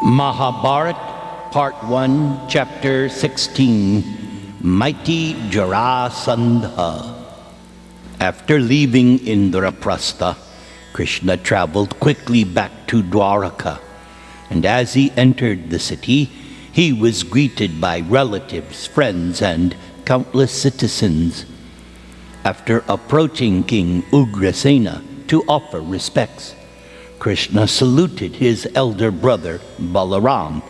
Maha-Bharata, Part 1, Chapter 16, Mighty Jarasandha. After leaving Indraprastha, Krishna traveled quickly back to Dwaraka, and as he entered the city, he was greeted by relatives, friends, and countless citizens. After approaching King Ugrasena to offer respects, Krishna saluted his elder brother Balaram,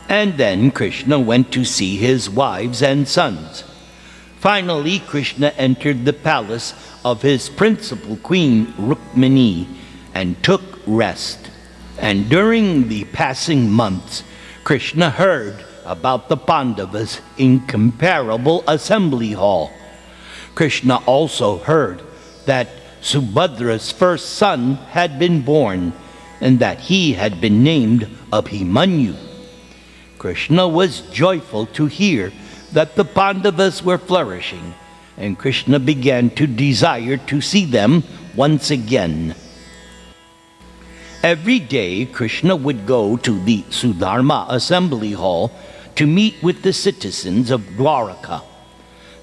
and then Krishna went to see his wives and sons. Finally, Krishna entered the palace of his principal queen Rukmini and took rest. And during the passing months, Krishna heard about the Pandavas' incomparable assembly hall. Krishna also heard that Subhadra's first son had been born, and that he had been named Abhimanyu. Krishna was joyful to hear that the Pandavas were flourishing, and Krishna began to desire to see them once again. Every day, Krishna would go to the Sudharma assembly hall to meet with the citizens of Dwaraka.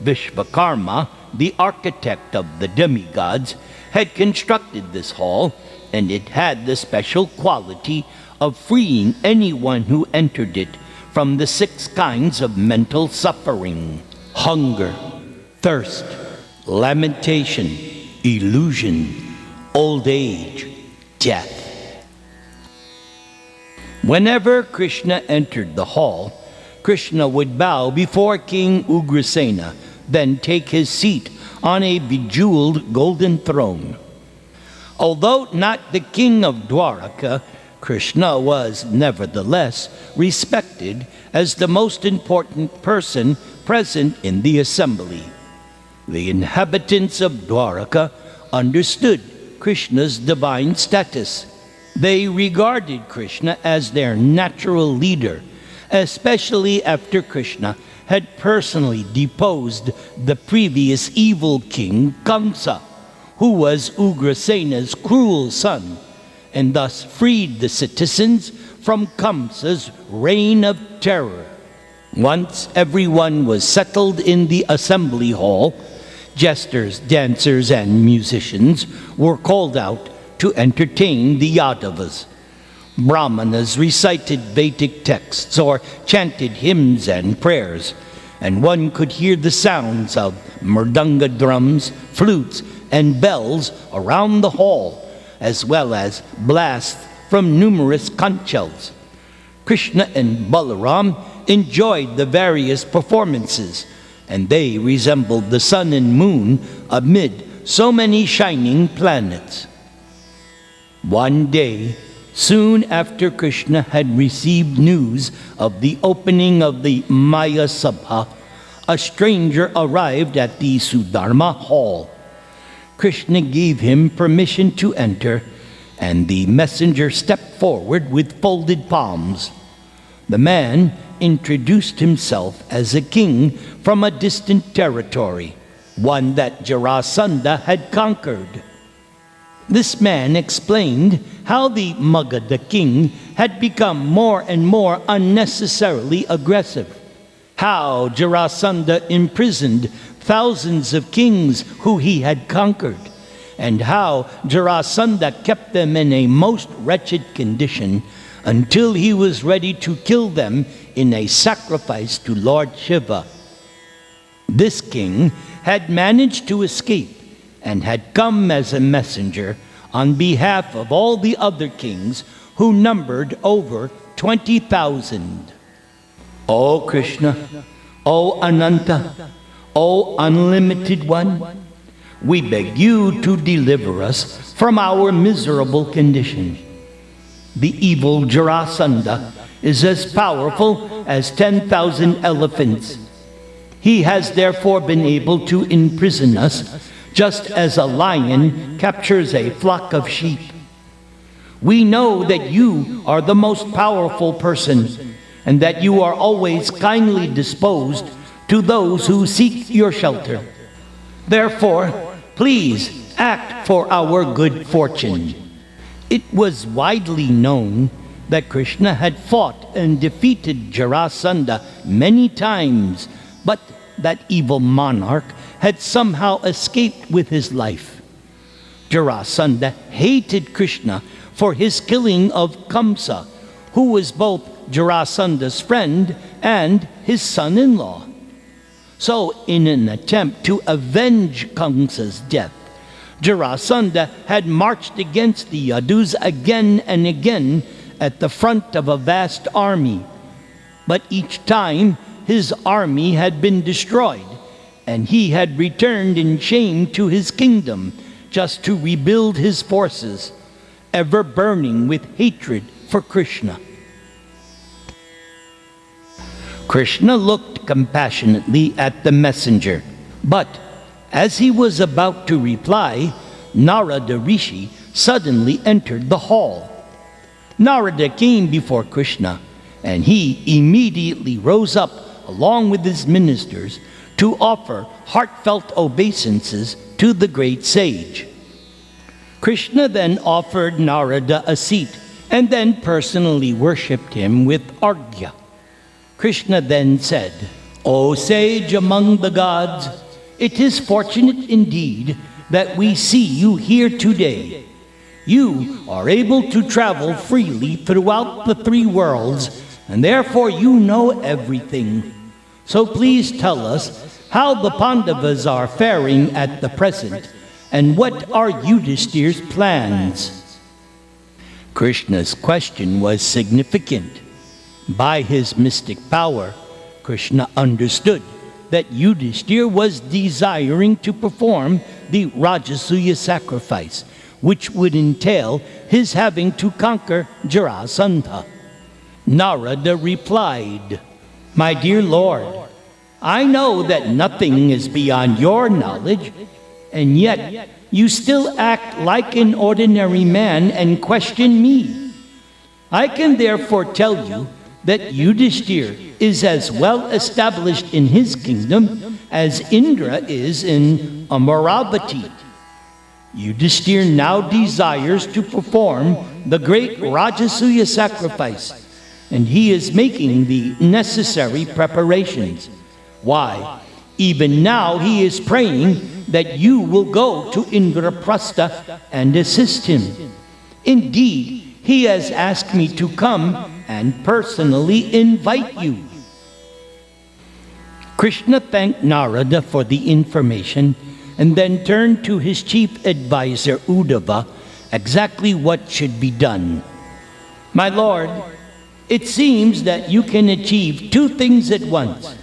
Vishvakarma, the architect of the demigods, had constructed this hall, and it had the special quality of freeing anyone who entered it from the 6 kinds of mental suffering: hunger, thirst, lamentation, illusion, old age, death. Whenever Krishna entered the hall, Krishna would bow before King Ugrasena, then take his seat on a bejeweled golden throne. Although not the king of Dwaraka, Krishna was nevertheless respected as the most important person present in the assembly. The inhabitants of Dwaraka understood Krishna's divine status. They regarded Krishna as their natural leader, especially after Krishna had personally deposed the previous evil king Kamsa, who was Ugrasena's cruel son, and thus freed the citizens from Kamsa's reign of terror. Once everyone was settled in the assembly hall, jesters, dancers, and musicians were called out to entertain the Yadavas. Brahmanas recited Vedic texts or chanted hymns and prayers, and one could hear the sounds of mridanga drums, flutes, and bells around the hall, as well as blasts from numerous conch shells. Krishna and Balaram enjoyed the various performances, and they resembled the sun and moon amid so many shining planets. One day, soon after Krishna had received news of the opening of the Maya Sabha, a stranger arrived at the Sudharma hall. Krishna gave him permission to enter, and the messenger stepped forward with folded palms. The man introduced himself as a king from a distant territory, one that Jarasandha had conquered. This man explained how the Magadha king had become more and more unnecessarily aggressive, how Jarasandha imprisoned thousands of kings who he had conquered, and how Jarasandha kept them in a most wretched condition until he was ready to kill them in a sacrifice to Lord Shiva. This king had managed to escape and had come as a messenger on behalf of all the other kings who numbered over 20,000. O Krishna, O Ananta, O Unlimited One, we beg you to deliver us from our miserable condition. The evil Jarasandha is as powerful as 10,000 elephants. He has therefore been able to imprison us just as a lion captures a flock of sheep. We know that you are the most powerful person, and that you are always kindly disposed to those who seek your shelter. Therefore, please act for our good fortune. It was widely known that Krishna had fought and defeated Jarasandha many times, but that evil monarch had somehow escaped with his life. Jarasandha hated Krishna for his killing of Kamsa, who was both Jarasandha's friend and his son-in-law. So, in an attempt to avenge Kamsa's death, Jarasandha had marched against the Yadus again and again at the front of a vast army. But each time his army had been destroyed, and he had returned in shame to his kingdom just to rebuild his forces, ever burning with hatred for Krishna. Krishna looked compassionately at the messenger, but as he was about to reply, Narada Rishi suddenly entered the hall. Narada came before Krishna, and he immediately rose up along with his ministers to offer heartfelt obeisances to the great sage. Krishna then offered Narada a seat and then personally worshipped him with argya. Krishna then said, "O sage among the gods, it is fortunate indeed that we see you here today. You are able to travel freely throughout the three worlds, and therefore you know everything. So please tell us how the Pandavas are faring at the present, and what are Yudhishthir's plans?" Krishna's question was significant. By his mystic power, Krishna understood that Yudhishthir was desiring to perform the Rajasuya sacrifice, which would entail his having to conquer Jarasandha. Narada replied, "My dear Lord, I know that nothing is beyond your knowledge, and yet you still act like an ordinary man and question me. I can therefore tell you that Yudhishthir is as well established in his kingdom as Indra is in Amaravati. Yudhishthir now desires to perform the great Rajasuya sacrifice, and he is making the necessary preparations. Why, even now he is praying that you will go to Indraprastha and assist him. Indeed, he has asked me to come and personally invite you." Krishna thanked Narada for the information and then turned to his chief advisor Uddhava exactly what should be done. "My lord, it seems that you can achieve two things at once.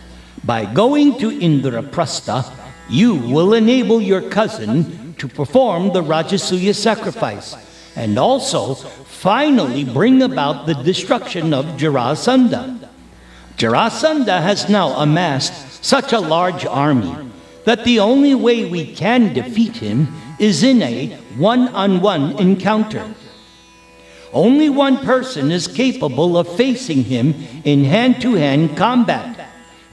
By going to Indraprastha, you will enable your cousin to perform the Rajasuya sacrifice, and also finally bring about the destruction of Jarasandha. Jarasandha has now amassed such a large army that the only way we can defeat him is in a one-on-one encounter. Only one person is capable of facing him in hand-to-hand combat,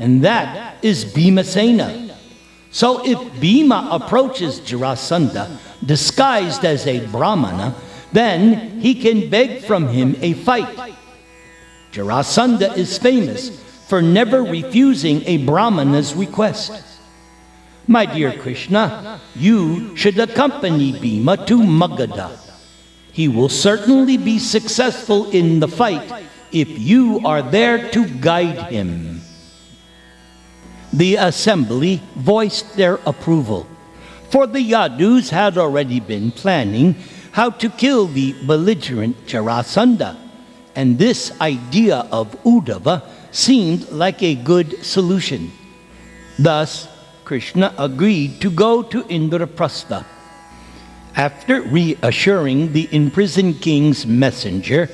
and that is Bhimasena. So if Bhima approaches Jarasandha disguised as a Brahmana, then he can beg from him a fight. Jarasandha is famous for never refusing a Brahmana's request. My dear Krishna, you should accompany Bhima to Magadha. He will certainly be successful in the fight if you are there to guide him." The assembly voiced their approval, for the Yadus had already been planning how to kill the belligerent Jarasandha, and this idea of Uddhava seemed like a good solution. Thus, Krishna agreed to go to Indraprastha. After reassuring the imprisoned king's messenger,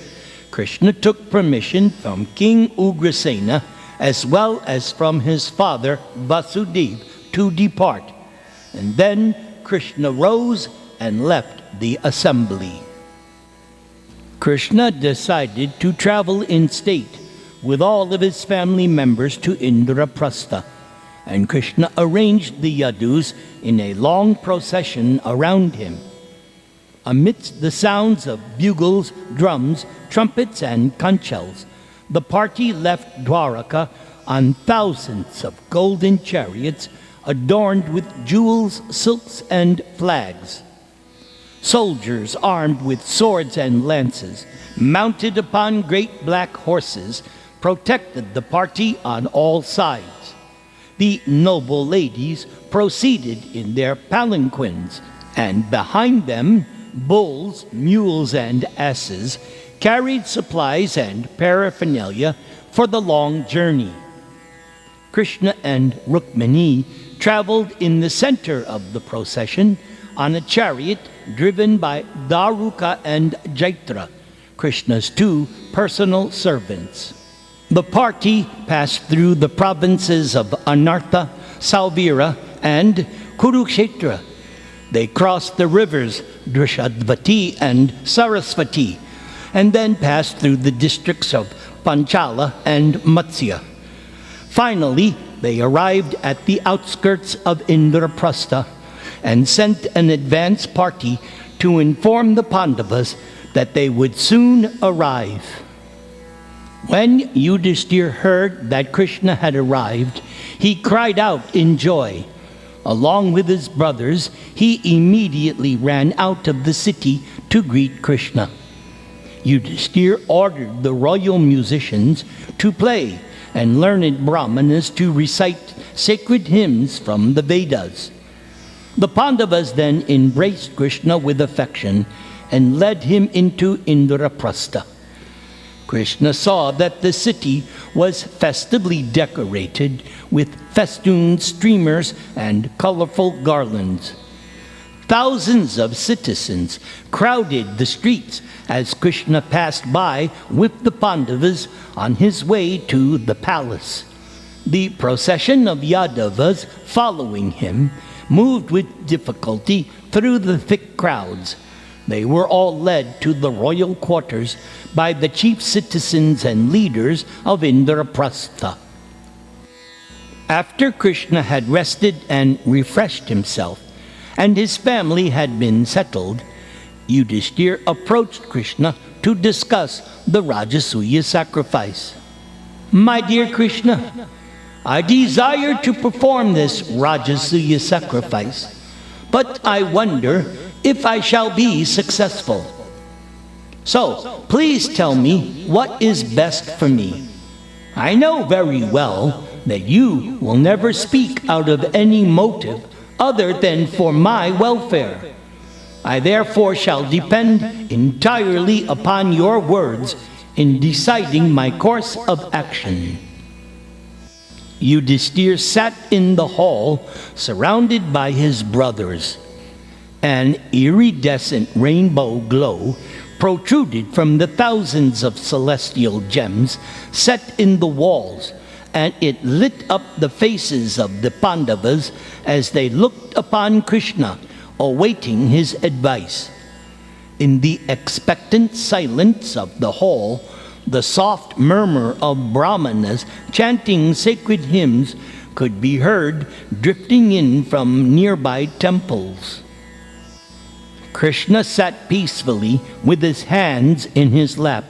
Krishna took permission from King Ugrasena as well as from his father Vasudeva to depart, and then Krishna rose and left the assembly. Krishna decided to travel in state with all of his family members to Indraprastha, and Krishna arranged the Yadus in a long procession around him. Amidst the sounds of bugles, drums, trumpets, and conchels, the party left Dwaraka on thousands of golden chariots adorned with jewels, silks, and flags. Soldiers armed with swords and lances, mounted upon great black horses, protected the party on all sides. The noble ladies proceeded in their palanquins, and behind them bulls, mules, and asses carried supplies and paraphernalia for the long journey. Krishna and Rukmini traveled in the center of the procession on a chariot driven by Daruka and Jaitra, Krishna's two personal servants. The party passed through the provinces of Anartha, Sauvira, and Kurukshetra. They crossed the rivers Drishadvati and Sarasvati, and then passed through the districts of Panchala and Matsya. Finally, they arrived at the outskirts of Indraprastha and sent an advance party to inform the Pandavas that they would soon arrive. When Yudhishthira heard that Krishna had arrived, he cried out in joy. Along with his brothers, he immediately ran out of the city to greet Krishna. Yudhishthira ordered the royal musicians to play and learned brahmanas to recite sacred hymns from the Vedas. The Pandavas then embraced Krishna with affection and led him into Indraprastha. Krishna saw that the city was festively decorated with festooned streamers and colorful garlands. Thousands of citizens crowded the streets as Krishna passed by with the Pandavas on his way to the palace. The procession of Yadavas following him moved with difficulty through the thick crowds. They were all led to the royal quarters by the chief citizens and leaders of Indraprastha. After Krishna had rested and refreshed himself, and his family had been settled, Yudhishthira approached Krishna to discuss the Rajasuya sacrifice. My dear Krishna, I desire to perform this Rajasuya sacrifice, but I wonder if I shall be successful. So, please tell me what is best for me. I know very well that you will never speak out of any motive other than for my welfare. I therefore shall depend entirely upon your words in deciding my course of action. Yudhishthira sat in the hall surrounded by his brothers. An iridescent rainbow glow protruded from the thousands of celestial gems set in the walls, and it lit up the faces of the Pandavas as they looked upon Krishna, awaiting his advice. In the expectant silence of the hall, the soft murmur of brahmanas chanting sacred hymns could be heard drifting in from nearby temples. Krishna sat peacefully with his hands in his lap.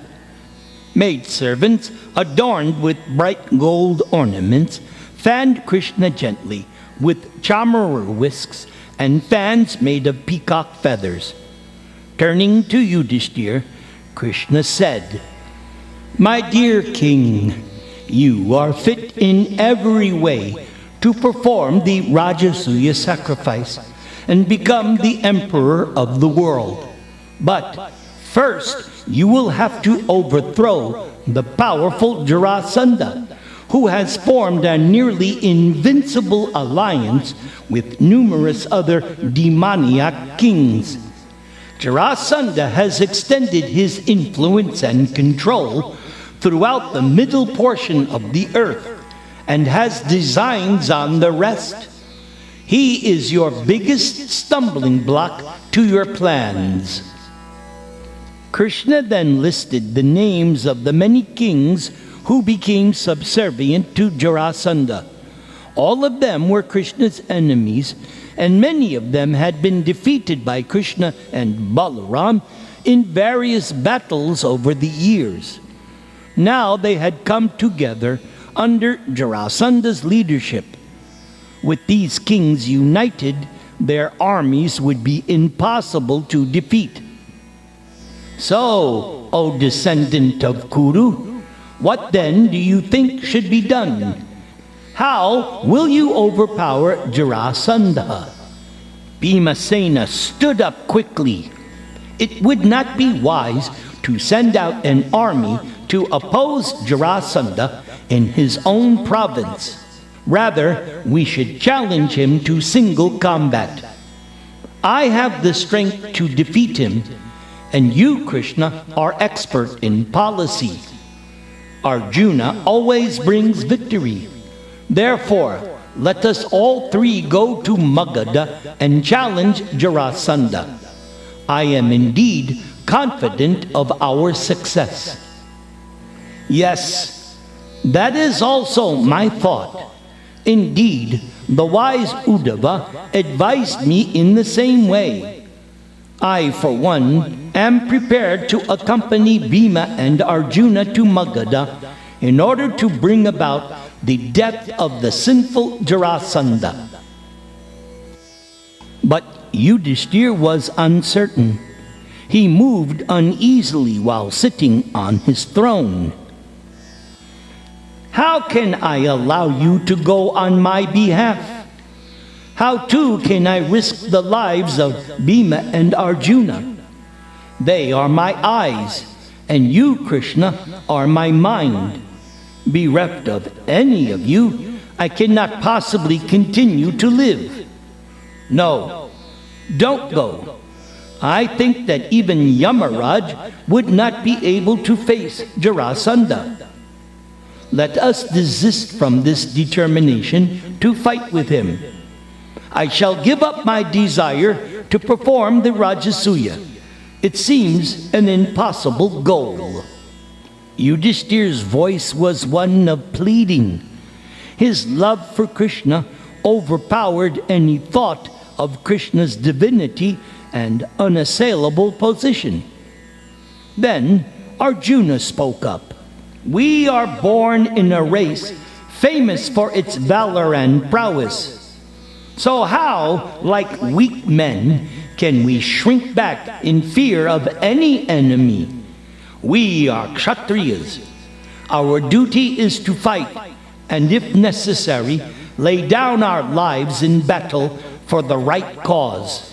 Maidservants, adorned with bright gold ornaments, fanned Krishna gently with chamara whisks and fans made of peacock feathers. Turning to Yudhishthira, Krishna said, My dear king, you are fit in every way to perform the Rajasuya sacrifice and become the emperor of the world. But first, you will have to overthrow the powerful Jarasandha, who has formed a nearly invincible alliance with numerous other demoniac kings. Jarasandha has extended his influence and control throughout the middle portion of the earth and has designs on the rest. He is your biggest stumbling block to your plans. Krishna then listed the names of the many kings who became subservient to Jarasandha. All of them were Krishna's enemies, and many of them had been defeated by Krishna and Balaram in various battles over the years. Now they had come together under Jarasandha's leadership. With these kings united, their armies would be impossible to defeat. So, O descendant of Kuru, what then do you think should be done? How will you overpower Jarasandha? Bhimasena stood up quickly. It would not be wise to send out an army to oppose Jarasandha in his own province. Rather, we should challenge him to single combat. I have the strength to defeat him, and you, Krishna, are expert in policy. Arjuna always brings victory. Therefore, let us all three go to Magadha and challenge Jarasandha. I am indeed confident of our success. Yes, that is also my thought. Indeed, the wise Uddhava advised me in the same way. I, for one, am prepared to accompany Bhima and Arjuna to Magadha in order to bring about the death of the sinful Jarasandha. But Yudhishthir was uncertain. He moved uneasily while sitting on his throne. How can I allow you to go on my behalf? How too can I risk the lives of Bhima and Arjuna? They are my eyes, and you, Krishna, are my mind. Bereft of any of you, I cannot possibly continue to live. No, don't go. I think that even Yamaraj would not be able to face Jarasandha. Let us desist from this determination to fight with him. I shall give up my desire to perform the Rajasuya. It seems an impossible goal. Yudhishthir's voice was one of pleading. His love for Krishna overpowered any thought of Krishna's divinity and unassailable position. Then Arjuna spoke up. We are born in a race famous for its valor and prowess. So how, like weak men, can we shrink back in fear of any enemy? We are Kshatriyas. Our duty is to fight, and if necessary, lay down our lives in battle for the right cause.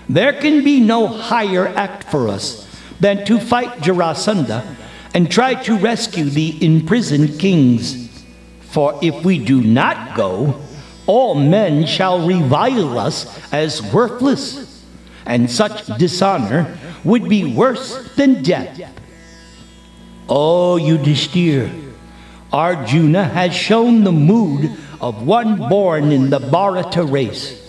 There can be no higher act for us than to fight Jarasandha and try to rescue the imprisoned kings. For if we do not go, all men shall revile us as worthless, and such dishonor would be worse than death. O Yudhishthir, Arjuna has shown the mood of one born in the Bharata race.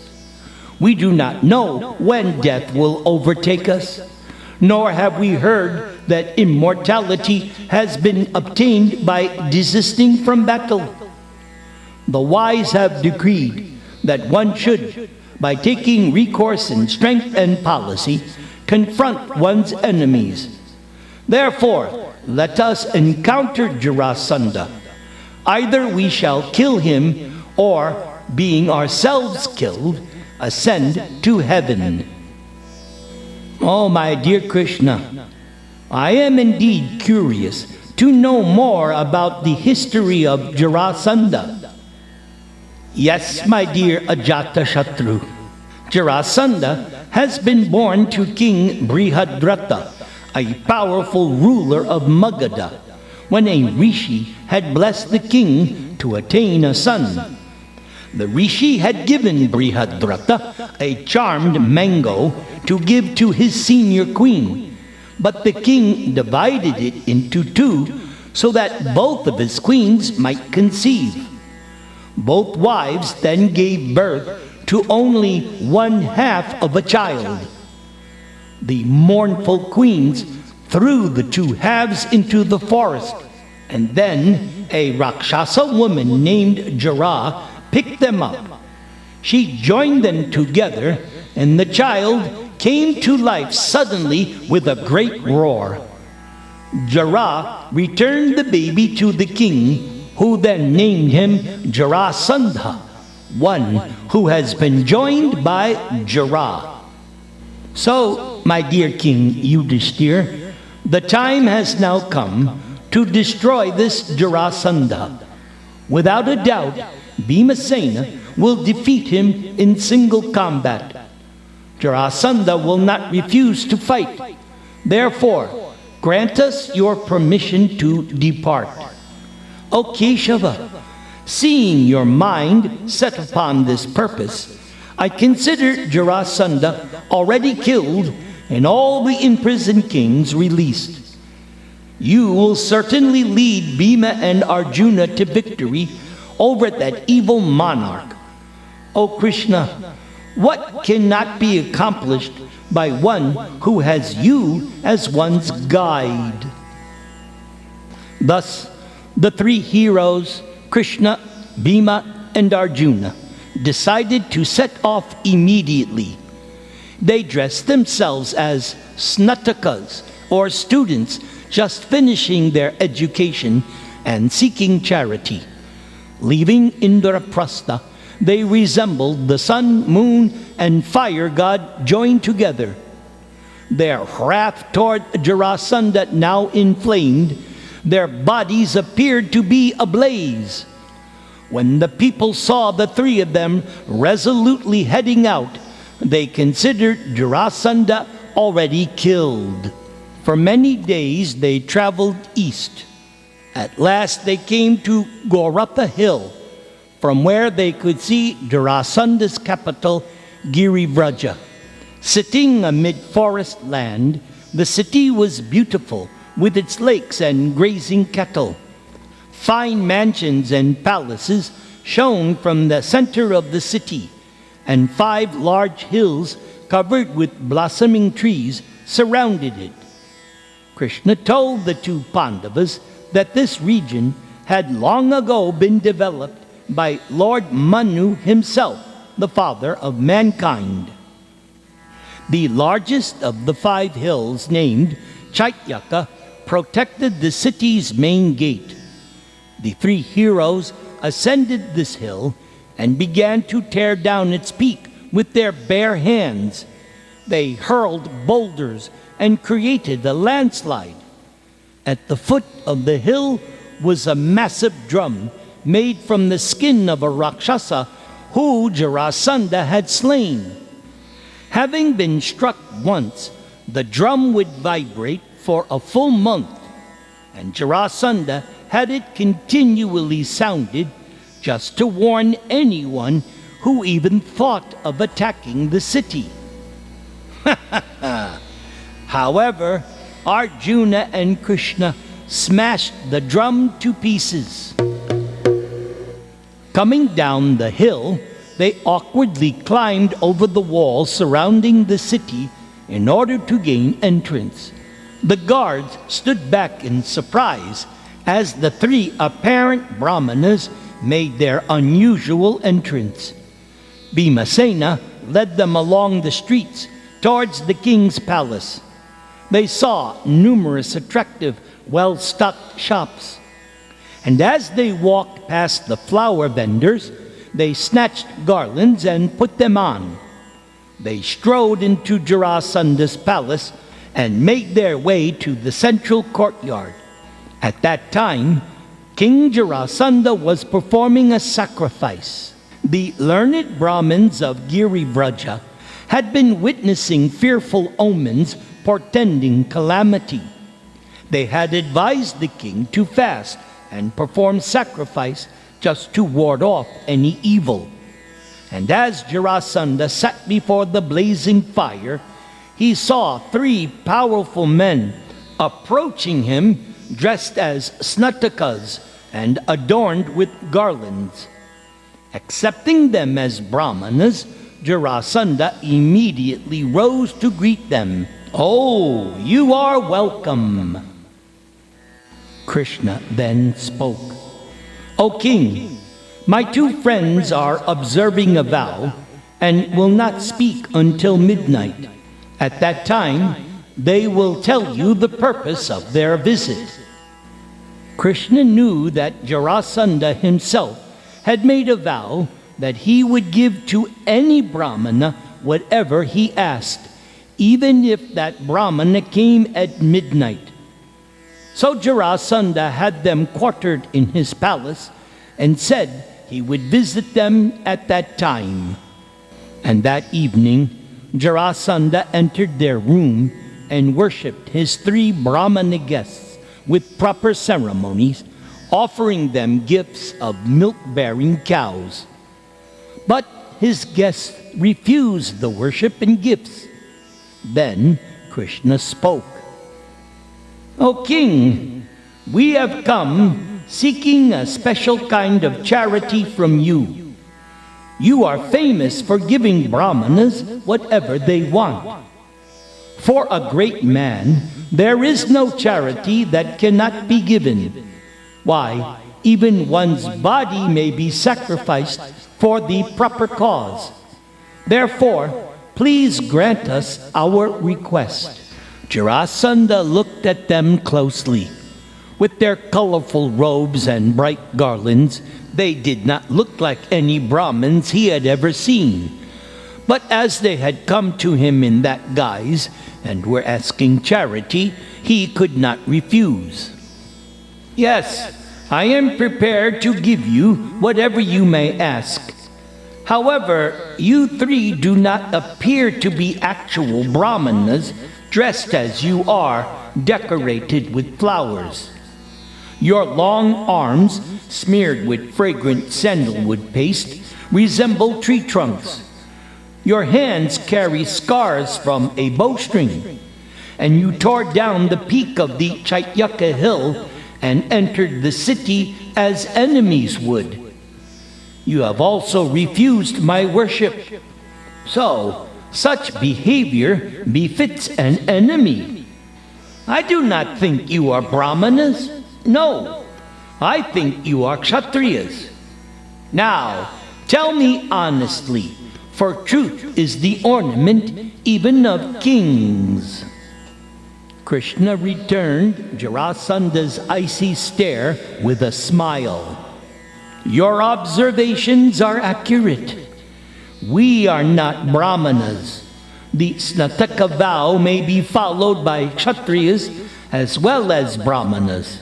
We do not know when death will overtake us, nor have we heard that immortality has been obtained by desisting from battle. The wise have decreed that one should, by taking recourse in strength and policy, confront one's enemies. Therefore, let us encounter Jarasandha. Either we shall kill him, or, being ourselves killed, ascend to heaven. Oh, my dear Krishna, I am indeed curious to know more about the history of Jarasandha. Yes, my dear Ajatashatru, Jarasandha has been born to King Brihadrata, a powerful ruler of Magadha, when a rishi had blessed the king to attain a son. The rishi had given Brihadrata a charmed mango to give to his senior queen, but the king divided it into two so that both of his queens might conceive. Both wives then gave birth to only one half of a child. The mournful queens threw the two halves into the forest, and then a Rakshasa woman named Jara picked them up. She joined them together, and the child came to life suddenly with a great roar. Jara returned the baby to the king, who then named him Jarasandha, one who has been joined by Jara. So, my dear King Yudhishthir, the time has now come to destroy this Jarasandha. Without a doubt, Bhimasena will defeat him in single combat. Jarasandha will not refuse to fight. Therefore, grant us your permission to depart. O Keshava, seeing your mind set upon this purpose, I consider Jarasandha already killed and all the imprisoned kings released. You will certainly lead Bhima and Arjuna to victory over that evil monarch. O Krishna, what cannot be accomplished by one who has you as one's guide? Thus, the three heroes, Krishna, Bhima, and Arjuna, decided to set off immediately. They dressed themselves as snatakas, or students just finishing their education and seeking charity. Leaving Indraprastha, they resembled the sun, moon, and fire god joined together. Their wrath toward Jarasandha now inflamed, their bodies appeared to be ablaze. When the people saw the three of them resolutely heading out, they considered Jarasandha already killed. For many days they traveled east. At last they came to Goratha Hill, from where they could see Jarasandha's capital, Girivraja. Sitting amid forest land, the city was beautiful, with its lakes and grazing cattle. Fine mansions and palaces shone from the center of the city, and 5 large hills covered with blossoming trees surrounded it. Krishna told the two Pandavas that this region had long ago been developed by Lord Manu himself, the father of mankind. The largest of the 5 hills, named Chaityaka, protected the city's main gate. The 3 heroes ascended this hill and began to tear down its peak with their bare hands. They hurled boulders and created a landslide. At the foot of the hill was a massive drum made from the skin of a Rakshasa who Jarasandha had slain. Having been struck once, the drum would vibrate for a full month, and Jarasandha had it continually sounded just to warn anyone who even thought of attacking the city. However, Arjuna and Krishna smashed the drum to pieces. Coming down the hill, they awkwardly climbed over the wall surrounding the city in order to gain entrance. The guards stood back in surprise as the 3 apparent brahmanas made their unusual entrance. Bhimasena led them along the streets towards the king's palace. They saw numerous attractive, well-stocked shops. And as they walked past the flower vendors, they snatched garlands and put them on. They strode into Jarasandha's palace and made their way to the central courtyard. At that time, King Jarasandha was performing a sacrifice. The learned Brahmins of Girivraja had been witnessing fearful omens portending calamity. They had advised the king to fast and perform sacrifice just to ward off any evil. And as Jarasandha sat before the blazing fire, he saw 3 powerful men approaching him dressed as snatakas and adorned with garlands. Accepting them as brahmanas, Jarasandha immediately rose to greet them. "Oh, you are welcome." Krishna then spoke. "O king, My two friends are observing a vow and will not speak until midnight. At that time, they will tell you the purpose of their visit." Krishna knew that Jarasandha himself had made a vow that he would give to any Brahmana whatever he asked, even if that Brahmana came at midnight. So Jarasandha had them quartered in his palace and said he would visit them at that time. And that evening, Jarasandha entered their room and worshipped his 3 Brahmana guests with proper ceremonies, offering them gifts of milk-bearing cows. But his guests refused the worship and gifts. Then Krishna spoke. "O king, we have come seeking a special kind of charity from you. You are famous for giving Brahmanas whatever they want. For a great man, there is no charity that cannot be given. Why, even one's body may be sacrificed for the proper cause. Therefore, please grant us our request." Jarasandha looked at them closely. With their colorful robes and bright garlands, they did not look like any Brahmins he had ever seen. But as they had come to him in that guise and were asking charity, he could not refuse. "Yes, I am prepared to give you whatever you may ask. However, you 3 do not appear to be actual Brahmanas, dressed as you are, decorated with flowers. Your long arms, smeared with fragrant sandalwood paste, resemble tree trunks. Your hands carry scars from a bowstring, and you tore down the peak of the Chaityaka hill and entered the city as enemies would. You have also refused my worship. So, such behavior befits an enemy. I do not think you are Brahmanas. No, I think you are Kshatriyas. Now, tell me honestly, for truth is the ornament even of kings." Krishna returned Jarasandha's icy stare with a smile. "Your observations are accurate. We are not Brahmanas. The Snataka vow may be followed by Kshatriyas as well as Brahmanas.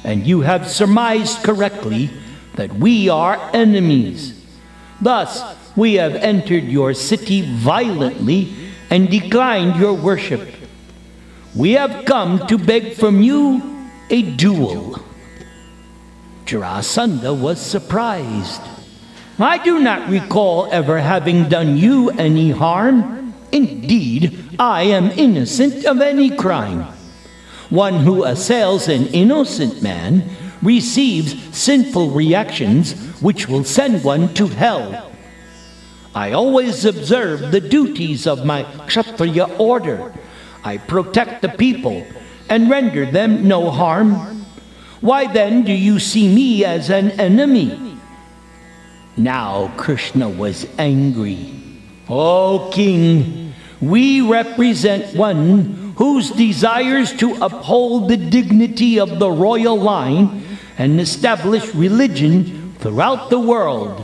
And you have surmised correctly that we are enemies. Thus, we have entered your city violently and declined your worship. We have come to beg from you a duel." Jarasandha was surprised. "I do not recall ever having done you any harm. Indeed, I am innocent of any crime. One who assails an innocent man receives sinful reactions which will send one to hell. I always observe the duties of my Kshatriya order. I protect the people and render them no harm. Why then do you see me as an enemy?" Now Krishna was angry. "O king, we represent one whose desires to uphold the dignity of the royal line and establish religion throughout the world.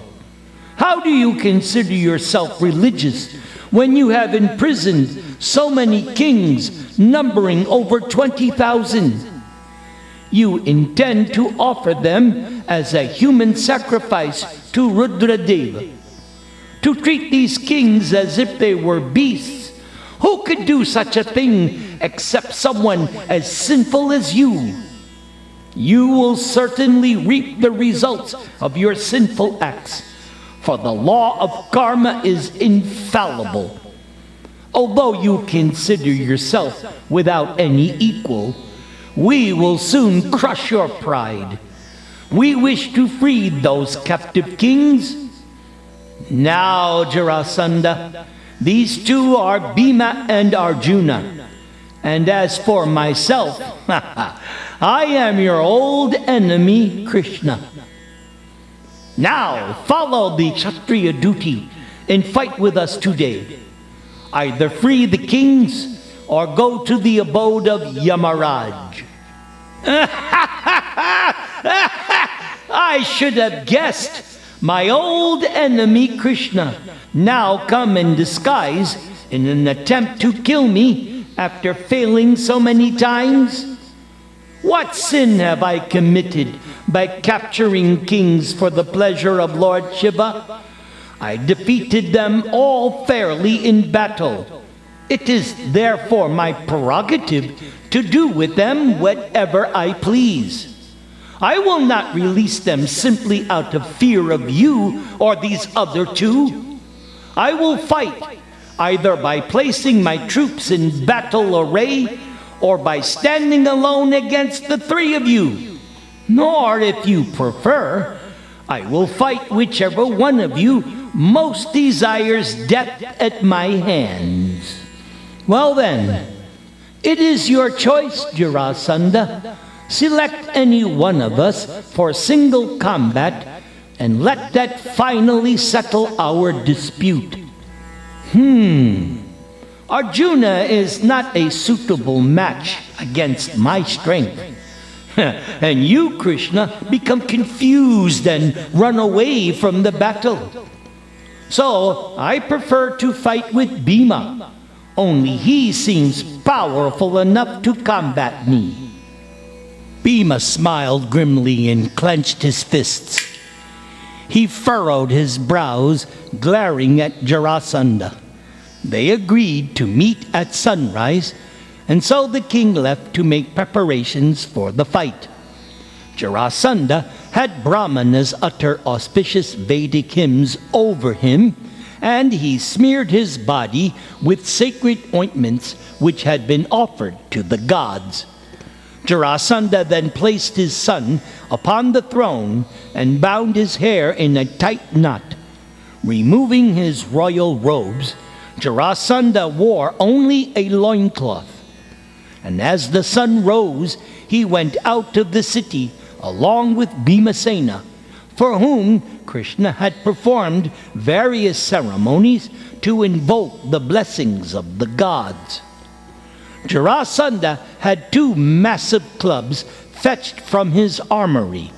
How do you consider yourself religious when you have imprisoned so many kings, numbering over 20,000? You intend to offer them as a human sacrifice to Rudradeva. To treat these kings as if they were beasts. Who could do such a thing except someone as sinful as you? You will certainly reap the results of your sinful acts, for the law of karma is infallible. Although you consider yourself without any equal, we will soon crush your pride. We wish to free those captive kings. Now, Jarasandha, these 2 are Bhima and Arjuna. And as for myself, I am your old enemy, Krishna." Now follow the Kshatriya duty and fight with us today. Either free the kings or go to the abode of Yamaraj. I should have guessed. My old enemy Krishna now come in disguise in an attempt to kill me after failing so many times. What sin have I committed by capturing kings for the pleasure of Lord Shiva? I defeated them all fairly in battle. It is therefore my prerogative to do with them whatever I please. I will not release them simply out of fear of you or these other two. I will fight either by placing my troops in battle array or by standing alone against the three of you. Nor, if you prefer, I will fight whichever one of you most desires death at my hands. Well then, it is your choice, Jarasandha. Select any one of us for single combat, and let that finally settle our dispute. Arjuna is not a suitable match against my strength. And you, Krishna, become confused and run away from the battle. So I prefer to fight with Bhima. Only he seems powerful enough to combat me. Bhima smiled grimly and clenched his fists. He furrowed his brows, glaring at Jarasandha. They agreed to meet at sunrise, and so the king left to make preparations for the fight. Jarasandha had Brahmanas utter auspicious Vedic hymns over him, and he smeared his body with sacred ointments which had been offered to the gods. Jarasandha then placed his son upon the throne and bound his hair in a tight knot. Removing his royal robes, Jarasandha wore only a loincloth. And as the sun rose, he went out of the city along with Bhimasena, for whom Krishna had performed various ceremonies to invoke the blessings of the gods. Jarasandha had 2 massive clubs fetched from his armory.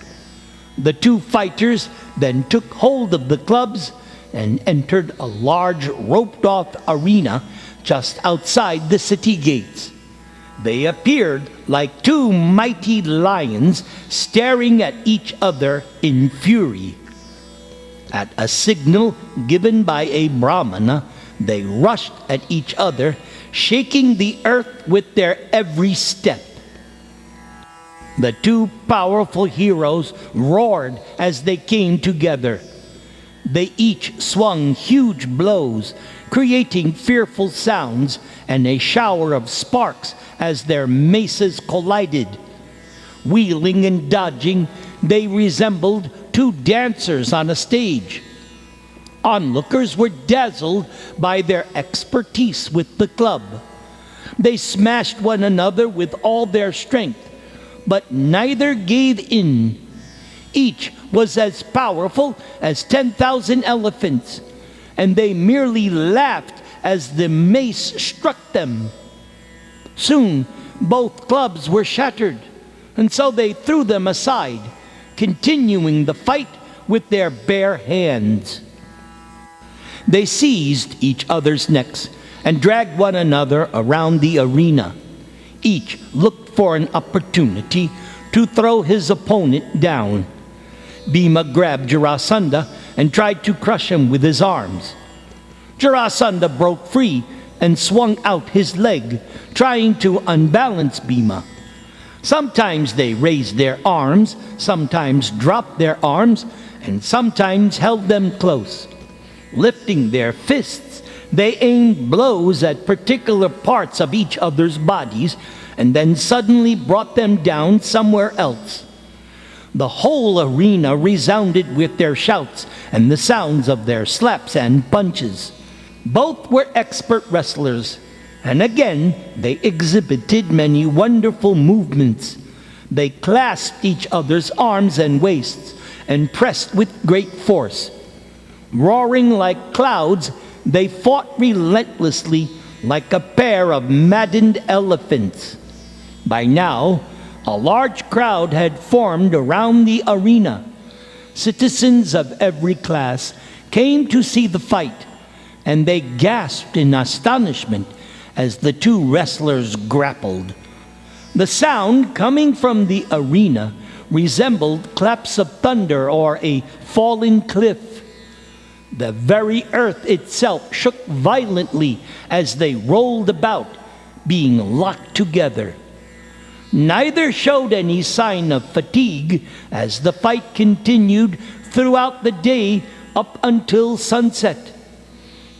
The 2 fighters then took hold of the clubs and entered a large roped-off arena just outside the city gates. They appeared like 2 mighty lions staring at each other in fury. At a signal given by a Brahmana, they rushed at each other, shaking the earth with their every step. The 2 powerful heroes roared as they came together. They each swung huge blows, creating fearful sounds and a shower of sparks as their maces collided. Wheeling and dodging, they resembled 2 dancers on a stage. Onlookers were dazzled by their expertise with the club. They smashed one another with all their strength, but neither gave in. Each was as powerful as 10,000 elephants, and they merely laughed as the mace struck them. Soon, both clubs were shattered, and so they threw them aside, continuing the fight with their bare hands. They seized each other's necks and dragged one another around the arena. Each looked for an opportunity to throw his opponent down. Bhima grabbed Jarasandha and tried to crush him with his arms. Jarasandha broke free and swung out his leg, trying to unbalance Bhima. Sometimes they raised their arms, sometimes dropped their arms, and sometimes held them close. Lifting their fists, they aimed blows at particular parts of each other's bodies and then suddenly brought them down somewhere else. The whole arena resounded with their shouts and the sounds of their slaps and punches. Both were expert wrestlers, and again they exhibited many wonderful movements. They clasped each other's arms and waists and pressed with great force. Roaring like clouds, they fought relentlessly like a pair of maddened elephants. By now, a large crowd had formed around the arena. Citizens of every class came to see the fight, and they gasped in astonishment as the two wrestlers grappled. The sound coming from the arena resembled claps of thunder or a fallen cliff. The very earth itself shook violently as they rolled about, being locked together. Neither showed any sign of fatigue as the fight continued throughout the day up until sunset.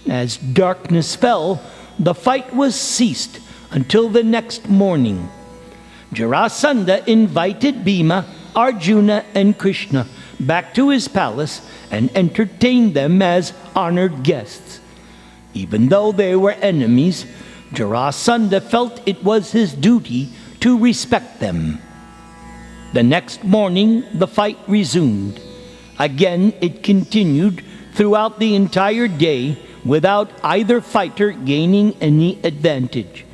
As darkness fell, the fight was ceased until the next morning. Jarasandha invited Bhima, Arjuna, and Krishna back to his palace and entertained them as honored guests. Even though they were enemies, Jarasandha felt it was his duty to respect them. The next morning, the fight resumed. Again, it continued throughout the entire day without either fighter gaining any advantage.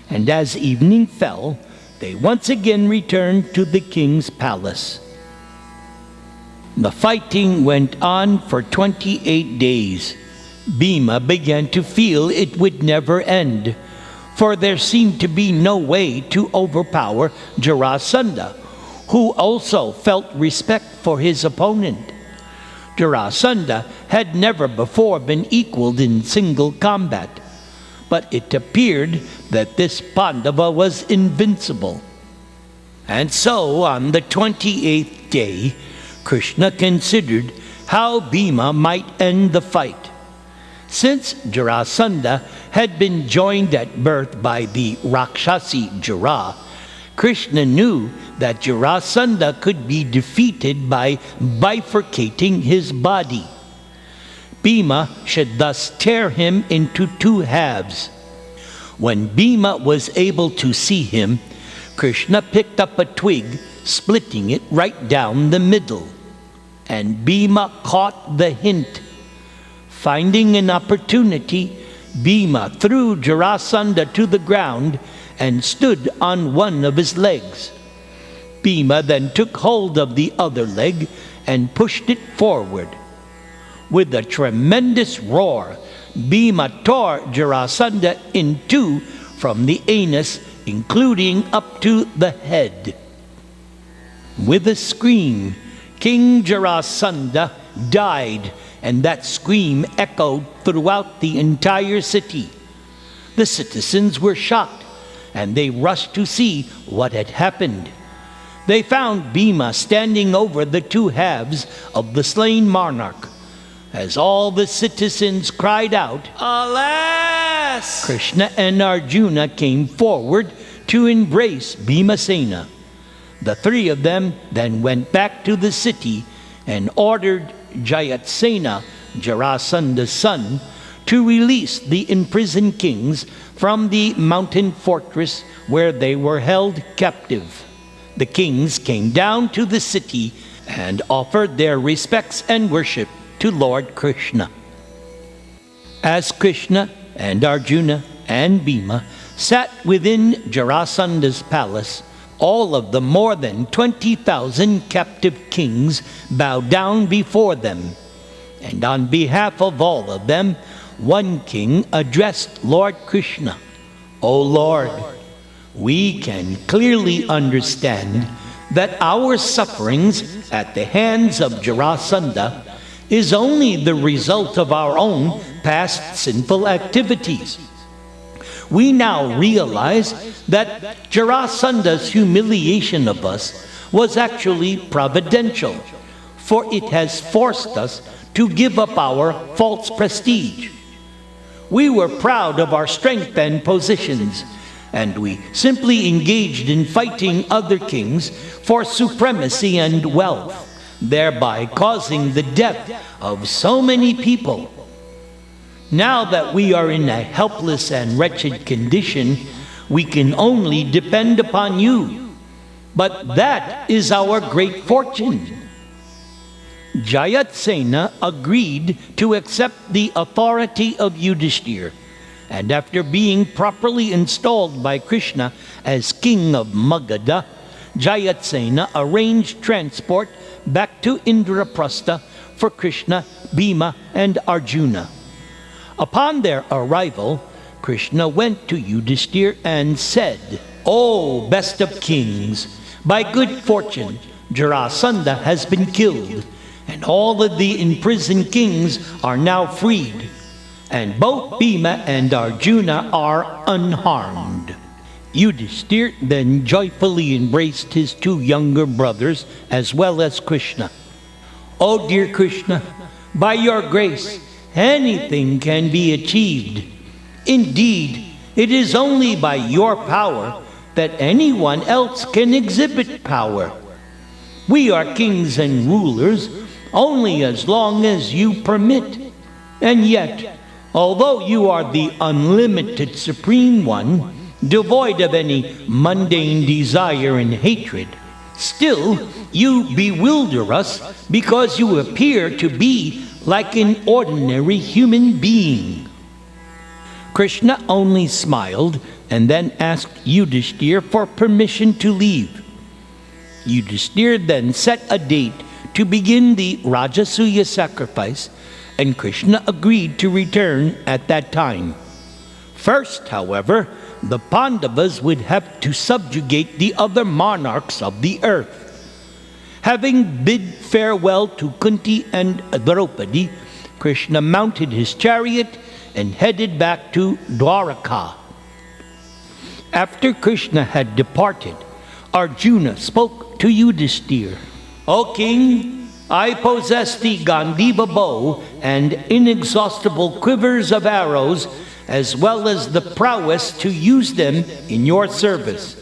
And as evening fell, they once again returned to the king's palace. The fighting went on for 28 days. Bhima began to feel it would never end, for there seemed to be no way to overpower Jarasandha, who also felt respect for his opponent. Jarasandha had never before been equaled in single combat, but it appeared that this Pandava was invincible. And so, on the 28th day, Krishna considered how Bhima might end the fight. Since Jarasandha had been joined at birth by the Rakshasi Jara, Krishna knew that Jarasandha could be defeated by bifurcating his body. Bhima should thus tear him into two halves. When Bhima was able to see him, Krishna picked up a twig, splitting it right down the middle. And Bhima caught the hint. Finding an opportunity, Bhima threw Jarasandha to the ground and stood on one of his legs. Bhima then took hold of the other leg and pushed it forward. With a tremendous roar, Bhima tore Jarasandha in two from the anus, including up to the head. With a scream, King Jarasandha died, and that scream echoed throughout the entire city. The citizens were shocked, and they rushed to see what had happened. They found Bhima standing over the two halves of the slain monarch. As all the citizens cried out, "Alas!" Krishna and Arjuna came forward to embrace Bhimasena. The three of them then went back to the city and ordered Jayatsena, Jarasandha's son, to release the imprisoned kings from the mountain fortress where they were held captive. The kings came down to the city and offered their respects and worship to Lord Krishna. As Krishna and Arjuna and Bhima sat within Jarasandha's palace, all of the more than 20,000 captive kings bowed down before them. And on behalf of all of them, one king addressed Lord Krishna. "O Lord, we can clearly understand that our sufferings at the hands of Jarasandha is only the result of our own past sinful activities. We now realize that Jarasandha's humiliation of us was actually providential, for it has forced us to give up our false prestige. We were proud of our strength and positions, and we simply engaged in fighting other kings for supremacy and wealth, thereby causing the death of so many people. Now that we are in a helpless and wretched condition, we can only depend upon you. But that is our great fortune." Jayatsena agreed to accept the authority of Yudhishthir, and after being properly installed by Krishna as king of Magadha, Jayatsena arranged transport back to Indraprastha for Krishna, Bhima, and Arjuna. Upon their arrival, Krishna went to Yudhishthir and said, "O best of kings, by good fortune, Jarasandha has been killed, and all of the imprisoned kings are now freed, and both Bhima and Arjuna are unharmed." Yudhishthir then joyfully embraced his two younger brothers as well as Krishna. "O dear Krishna, by your grace, anything can be achieved. Indeed, it is only by your power that anyone else can exhibit power. We are kings and rulers only as long as you permit. And yet, although you are the unlimited Supreme One, devoid of any mundane desire and hatred, still you bewilder us because you appear to be like an ordinary human being." Krishna only smiled and then asked Yudhishthir for permission to leave. Yudhishthir then set a date to begin the Rajasuya sacrifice, and Krishna agreed to return at that time. First, however, the Pandavas would have to subjugate the other monarchs of the earth. Having bid farewell to Kunti and Draupadi, Krishna mounted his chariot and headed back to Dwaraka. After Krishna had departed, Arjuna spoke to Yudhishthir. "O king, I possess the Gandiva bow and inexhaustible quivers of arrows, as well as the prowess to use them in your service.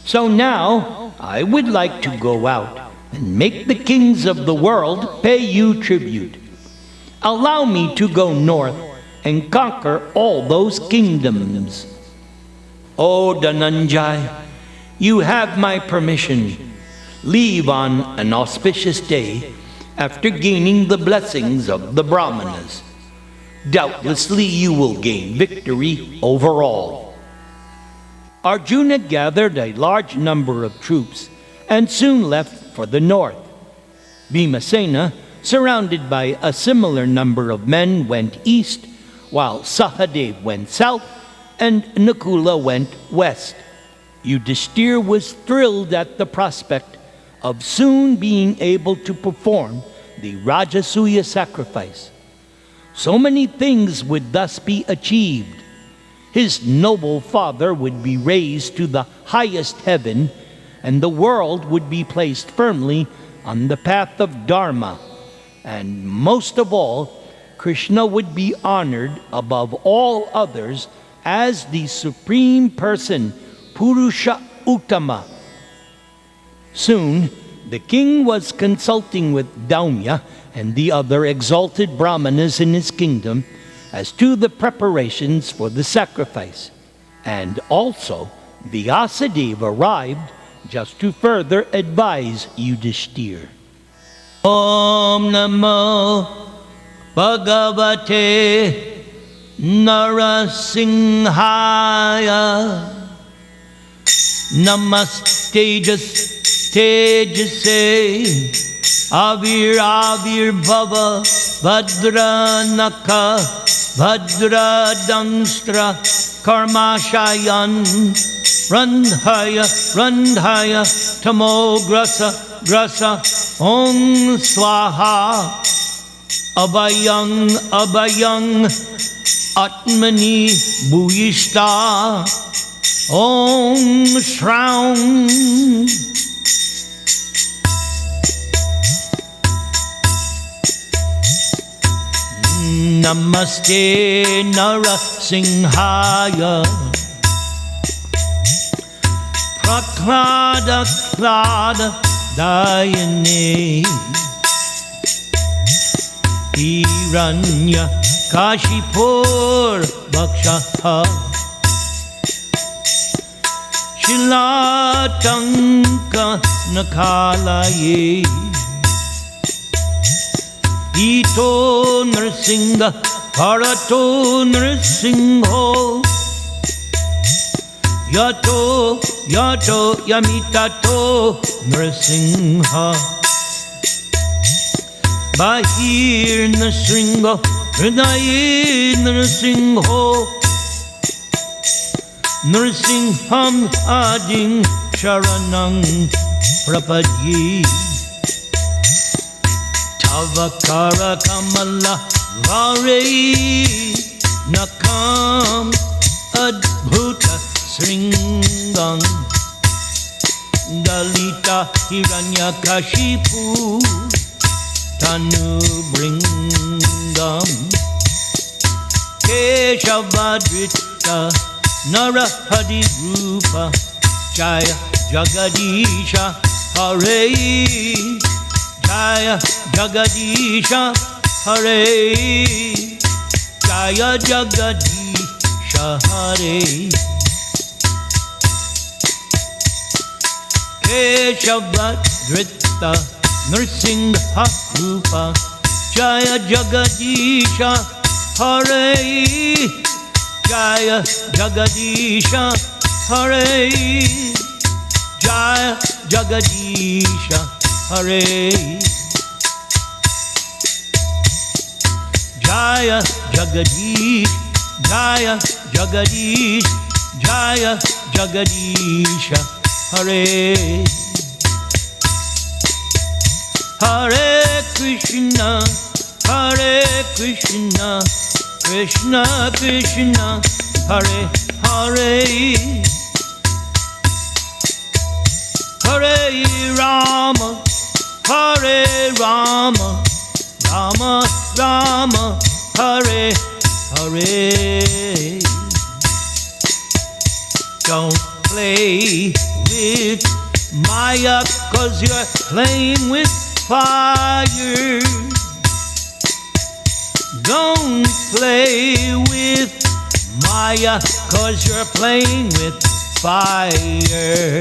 So now I would like to go out and make the kings of the world pay you tribute. Allow me to go north and conquer all those kingdoms." "O Dhananjay, you have my permission. Leave on an auspicious day after gaining the blessings of the Brahmanas. Doubtlessly you will gain victory over all." Arjuna gathered a large number of troops and soon left for the north. Bhimasena, surrounded by a similar number of men, went east, while Sahadev went south and Nakula went west. Yudhishthir was thrilled at the prospect of soon being able to perform the Rajasuya sacrifice. So many things would thus be achieved. His noble father would be raised to the highest heaven, and the world would be placed firmly on the path of Dharma. And most of all, Krishna would be honored above all others as the Supreme Person, Purusha Uttama. Soon, the king was consulting with Daumya and the other exalted Brahmanas in his kingdom as to the preparations for the sacrifice. And also, Vyasadeva arrived just to further advise Yudhishthir. Om Namo Bhagavate Narasimhaya. Namastejas Tejase Avir Bhava Vajranaka Vajradangstra Karmashayan Randhaya Tamo Grasa Om Swaha Abhayang Atmani Bhuyishta Om Shraum. Namaste Narasimhaya Praklada Dayane Hiranya Kashipur Bhakshaha Shilatanka Nakalaye Ito Nrsimha Bharato Nrsimho Yato Yato Yamitato Nrsimha Bahir Nrsimha Hridaye Nrsimho Nrsimham Ading Sharanang Prapadye Tavakara Kamala Vare Nakam Adbhuta Sringam Dalita Hiranyakashipu Tanu Bringam Keshavadrita Narahadi Rupa Jaya Jagadisha Hare Jaya Jagadisha Hare Jaya Jagadisha Hare Keshavadrita Nrsimha Rupa Jaya Jagadisha Hare Jaya Jagadisha Hare Jaya Jagadisha Hare Jaya Jagadish Jaya Jagadish Jaya Jagadisha Hare Hare Krishna Hare Krishna Krishna Krishna Hare Hare Hare Rama Hare Rama Rama Rama Hare Hare Don't play with Maya, 'cause you're playing with fire. Don't play with Maya, 'cause you're playing with fire.